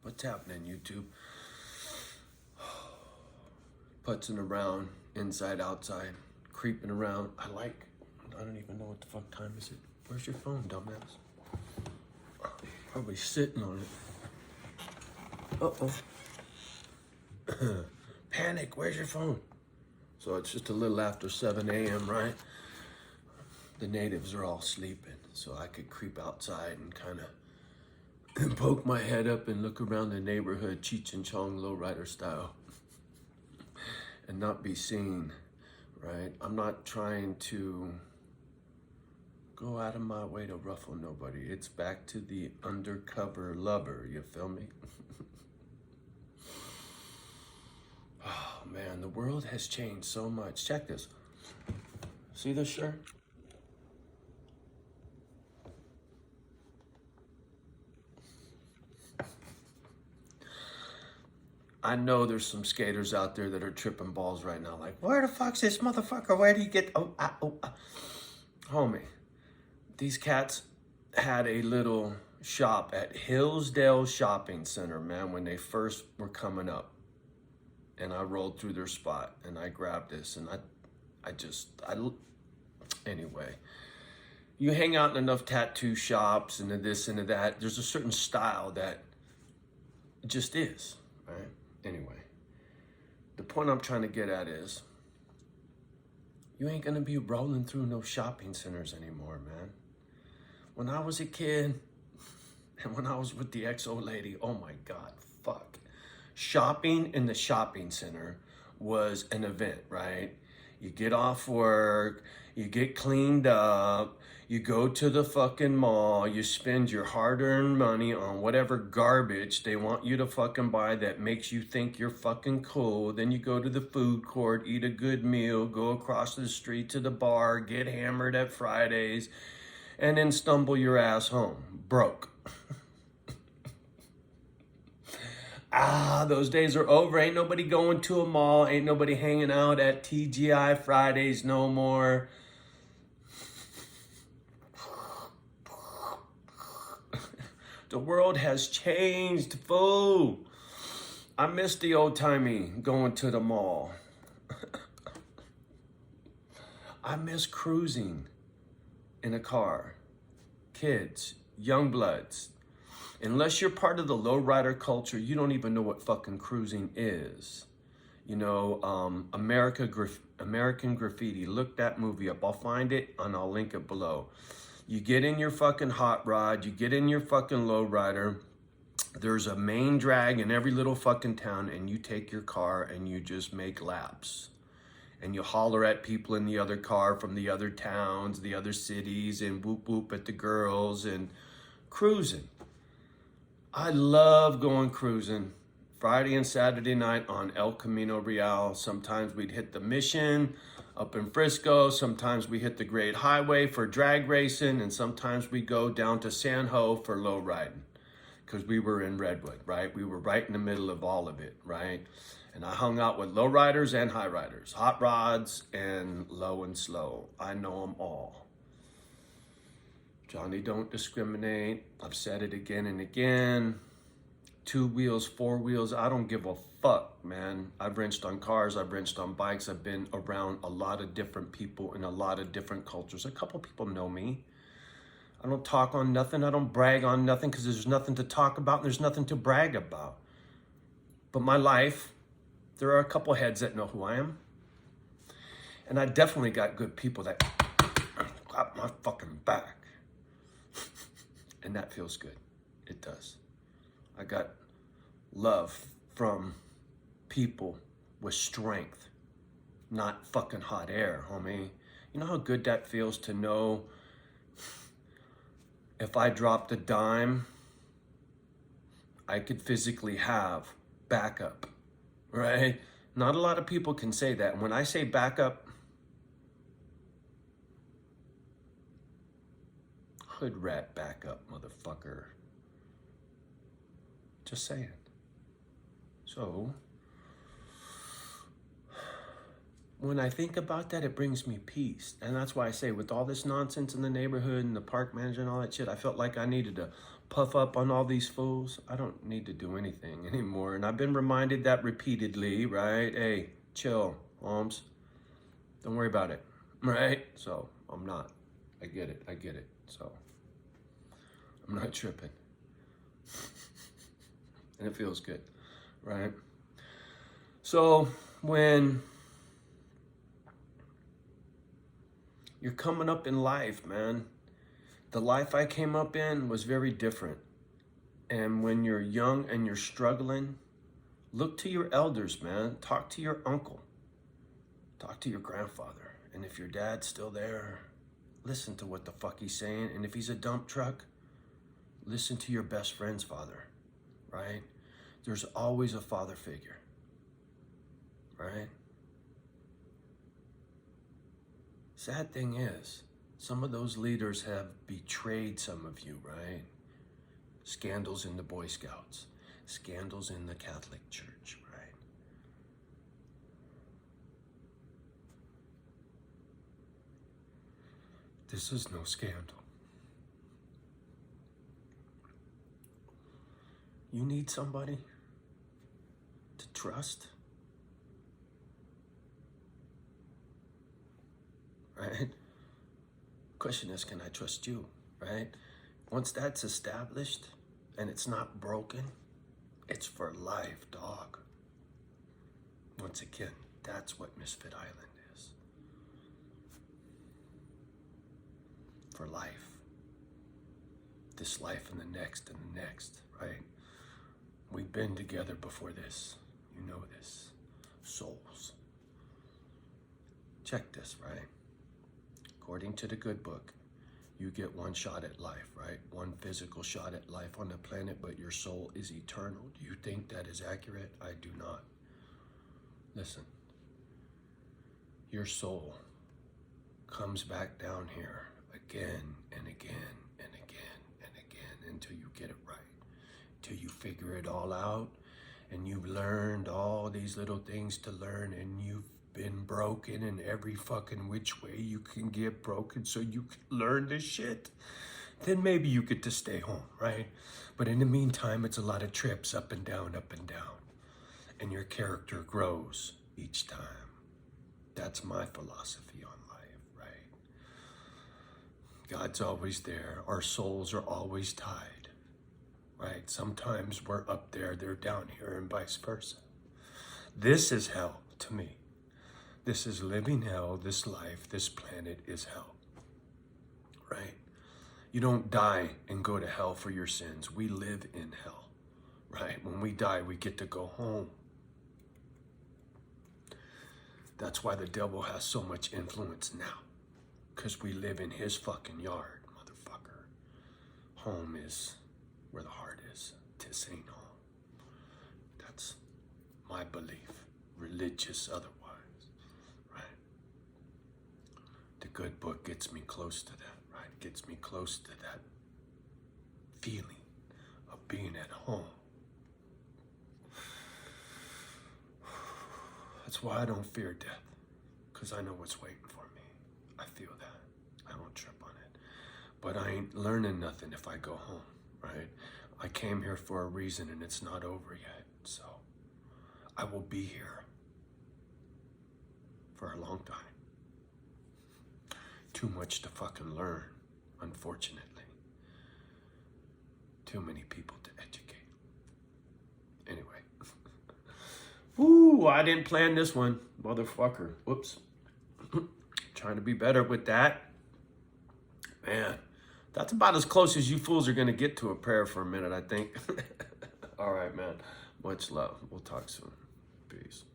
What's happening, YouTube? Putzing around, inside, outside, creeping around. I don't even know what the fuck time is it. Where's your phone, dumbass? Probably sitting on it. Uh-oh. Panic, where's your phone? So it's just a little after 7 a.m., right? The natives are all sleeping, so I could creep outside and kind of poke my head up and look around the neighborhood, Cheech and Chong lowrider style, and not be seen, right? I'm not trying to go out of my way to ruffle nobody. It's back to the undercover lover, you feel me? Oh man, the world has changed so much. Check this. See this shirt? I know there's some skaters out there that are tripping balls right now. Like, where the fuck's this motherfucker? Where do you get? Homie, these cats had a little shop at Hillsdale Shopping Center, man, when they first were coming up. And I rolled through their spot and I grabbed this and anyway. You hang out in enough tattoo shops and this and that, there's a certain style that just is, right? Anyway, the point I'm trying to get at is, you ain't gonna be rolling through no shopping centers anymore, man. When I was a kid, and when I was with the ex-old lady, oh my God, fuck. Shopping in the shopping center was an event, right? You get off work, you get cleaned up, you go to the fucking mall, you spend your hard-earned money on whatever garbage they want you to fucking buy that makes you think you're fucking cool. Then you go to the food court, eat a good meal, go across the street to the bar, get hammered at Fridays, and then stumble your ass home, broke. Those days are over. Ain't nobody going to a mall. Ain't nobody hanging out at TGI Fridays no more. The world has changed, fool. I miss the old-timey going to the mall. I miss cruising in a car. Kids, young bloods. Unless you're part of the lowrider culture, you don't even know what fucking cruising is. You know, American Graffiti. Look that movie up. I'll find it and I'll link it below. You get in your fucking hot rod, you get in your fucking lowrider. There's a main drag in every little fucking town, and you take your car and you just make laps. And you holler at people in the other car from the other towns, the other cities, and whoop whoop at the girls and cruising. I love going cruising Friday and Saturday night on El Camino Real. Sometimes we'd hit the Mission up in Frisco. Sometimes we hit the Great Highway for drag racing. And sometimes we go down to San Ho for low riding because we were in Redwood, right? We were right in the middle of all of it, right? And I hung out with low riders and high riders, hot rods and low and slow. I know them all. Johnny don't discriminate. I've said it again and again. 2 wheels, 4 wheels, I don't give a fuck, man. I've wrenched on cars, I've wrenched on bikes. I've been around a lot of different people in a lot of different cultures. A couple people know me. I don't talk on nothing. I don't brag on nothing because there's nothing to talk about and there's nothing to brag about. But my life, there are a couple heads that know who I am. And I definitely got good people that got my fucking back. And that feels good. It does. I got love from people with strength, not fucking hot air, homie. You know how good that feels to know if I dropped a dime, I could physically have backup, right? Not a lot of people can say that. And when I say backup, hood rat backup, motherfucker. Just saying. So, when I think about that, it brings me peace. And that's why I say, with all this nonsense in the neighborhood and the park manager and all that shit, I felt like I needed to puff up on all these fools. I don't need to do anything anymore. And I've been reminded that repeatedly, right? Hey, chill, Holmes. Don't worry about it, right? So I'm not. I get it. So I'm not tripping. And it feels good, right? So when you're coming up in life, man, the life I came up in was very different. And when you're young and you're struggling, look to your elders, man. Talk to your uncle. Talk to your grandfather. And if your dad's still there, listen to what the fuck he's saying. And if he's a dump truck, listen to your best friend's father, right? There's always a father figure, right? Sad thing is, some of those leaders have betrayed some of you, right? Scandals in the Boy Scouts, scandals in the Catholic Church, right? This is no scandal. You need somebody to trust, right? Question is, can I trust you, right? Once that's established and it's not broken, it's for life, dog. Once again, that's what Misfit Island is. For life. This life and the next, right? We've been together before this. You know this. Souls. Check this, right? According to the good book, you get one shot at life, right? One physical shot at life on the planet, but your soul is eternal. Do you think that is accurate? I do not. Listen. Your soul comes back down here again and again and again and again until you get it right. Till you figure it all out and you've learned all these little things to learn and you've been broken in every fucking which way you can get broken so you can learn this shit. Then maybe you get to stay home, right? But in the meantime, it's a lot of trips up and down, and your character grows each time. That's my philosophy on life, right? God's always there. Our souls are always tied, right? Sometimes we're up there, they're down here, and vice versa. This is hell to me. This is living hell. This life, this planet is hell, right? You don't die and go to hell for your sins. We live in hell, right? When we die, we get to go home. That's why the devil has so much influence now, because we live in his fucking yard, motherfucker. Home is where the heart is. This ain't home. That's my belief, religious otherwise. The good book gets me close to that, right? Gets me close to that feeling of being at home. That's why I don't fear death, because I know what's waiting for me. I feel that. I won't trip on it. But I ain't learning nothing if I go home, right? I came here for a reason and it's not over yet. So I will be here for a long time. Too much to fucking learn, unfortunately. Too many people to educate. Anyway. Ooh, I didn't plan this one, motherfucker. Whoops. Trying to be better with that. Man, that's about as close as you fools are going to get to a prayer for a minute, I think. All right, man. Much love. We'll talk soon. Peace.